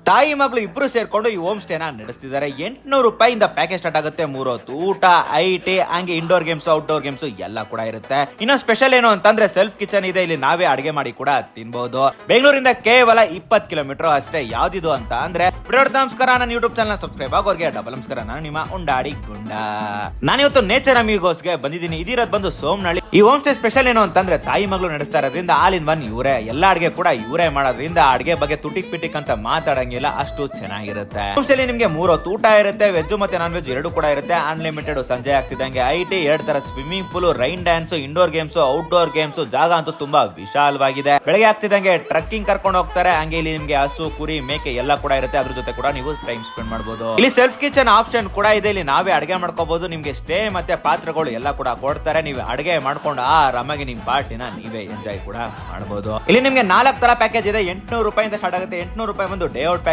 ತಾಯಿ ಮಗಳು ಇಬ್ರು ಸೇರ್ಕೊಂಡು ಈ ಹೋಮ್ ಸ್ಟೇನ ನಡೆಸ್ತಿದ್ದಾರೆ. 800 ರೂಪಾಯಿಂದ ಪ್ಯಾಕೇಜ್ ಸ್ಟಾರ್ಟ್ ಆಗುತ್ತೆ. 3 ಹೊತ್ತು ಊಟ, ಐಟಿ, ಹಂಗೆ ಇಂಡೋರ್ ಗೇಮ್ಸ್, ಔಟ್ಡೋರ್ ಗೇಮ್ಸ್ ಎಲ್ಲ ಕೂಡ ಇರುತ್ತೆ. ಇನ್ನು ಸ್ಪೆಷಲ್ ಏನು ಅಂತಂದ್ರೆ ಸೆಲ್ಫ್ ಕಿಚನ್ ಇದೆ. ಇಲ್ಲಿ ನಾವೇ ಅಡಿಗೆ ಮಾಡಿ ಕೂಡ ತಿನ್ಬಹುದು. ಬೆಂಗಳೂರಿಂದ ಕೇವಲ 20 ಕಿಲೋಮೀಟರ್ ಅಷ್ಟೇ. ಯಾವ್ದಿದು ಅಂತ ಅಂದ್ರೆ ನಮಸ್ಕಾರ, ನನ್ನ ಯೂಟ್ಯೂಬ್ ಚಾನಲ್ ಸಬ್ಸ್ಕ್ರೈಬ್ ಆಗೋರ್ಗೆ ಡಬಲ್ ನಮಸ್ಕಾರ. ನಾನು ನಿಮ್ಮ ಉಂಡಾಡಿ ಗುಂಡ. ನಾನಿವತ್ತು ನೇಚರ್ ಅಮಿಗೋಸ್ಗೆ ಬಂದಿದ್ದೀನಿ. ಇದಿರೋದು ಬಂದು ಸೋಮನಹಳ್ಳಿ. ಈ ಹೋಮ್ ಸ್ಟೇ ಸ್ಪೆಷಲ್ ಏನು ಅಂತಂದ್ರೆ ತಾಯಿ ಮಗಳು ನಡೆಸ್ತಾ ಇರೋದ್ರಿಂದ ಆಲ್ ಇನ್ ಒನ್ ಇವರೇ, ಎಲ್ಲಾ ಅಡಿಗೆ ಕೂಡ ಇವರೇ ಮಾಡೋದ್ರಿಂದ ಅಡಿಗೆ ಬಗ್ಗೆ ತುಟಿಕ್ ಪಿಟಿಕ್ ಅಂತ ಮಾತಾಡಂಗಿಲ್ಲ, ಅಷ್ಟು ಚೆನ್ನಾಗಿರುತ್ತೆ. ಹೋಮ್ ಸ್ಟೇ ನಿಮ್ಗೆ 3 ಹೊತ್ತು ಊಟ ಇರುತ್ತೆ. ವೆಜ್ ಮತ್ತೆ ನಾನ್ ವೆಜ್ ಎರಡು ಕೂಡ ಇರುತ್ತೆ. ಅನ್ಲಿಮಿಟೆಡ್ ಸಂಜೆ ಆಗ್ತಿದ್ದಂಗೆ ಐಟಿ, 2 ತರ swimming pool, rain dance, indoor games, outdoor games. ಜಾಗ ಅಂತೂ ತುಂಬಾ ವಿಶಾಲವಾಗಿದೆ. ಬೆಳಗ್ಗೆ ಆಗ್ತಿದ್ದಂಗೆ ಟ್ರಕ್ಕಿಂಗ್ ಕರ್ಕೊಂಡು ಹೋಗ್ತಾರೆ. ಹಂಗೆ ಇಲ್ಲಿ ನಿಮ್ಗೆ ಹಸು, ಕುರಿ, ಮೇಕೆ ಎಲ್ಲ ಕೂಡ ಇರುತ್ತೆ. ಅದ್ರ ಜೊತೆ ಕೂಡ ನೀವು ಟೈಮ್ ಸ್ಪೆಂಡ್ ಮಾಡಬಹುದು. ಇಲ್ಲಿ ಸೆಲ್ಫ್ ಕಿಚನ್ ಆಪ್ಷನ್ ಕೂಡ ಇದೆ. ಇಲ್ಲಿ ನಾವೇ ಅಡಿಗೆ ಮಾಡ್ಕೋಬಹುದು. ನಿಮ್ಗೆ ಸ್ಟೇ ಮತ್ತೆ ಪಾತ್ರೆಗಳು ಎಲ್ಲ ಕೂಡ ಕೊಡ್ತಾರೆ. ನೀವು ಅಡಿಗೆ ಮಾಡ್ಕೊಂಡು ಆರಾಮಾಗಿ ನಿಮ್ ಪಾರ್ಟಿನ ನೀವೇ ಎಂಜಾಯ್ ಕೂಡ ಮಾಡಬಹುದು. ಇಲ್ಲಿ ನಿಮ್ಗೆ 4 ತರ ಪ್ಯಾಕೇಜ್ ಇದೆ. 800 ರೂಪಾಯಿಂದ ಸ್ಟಾರ್ಟ್ ಆಗುತ್ತೆ. 800 ರೂಪಾಯಿ ಬಂದು ಡೇ ಔಟ್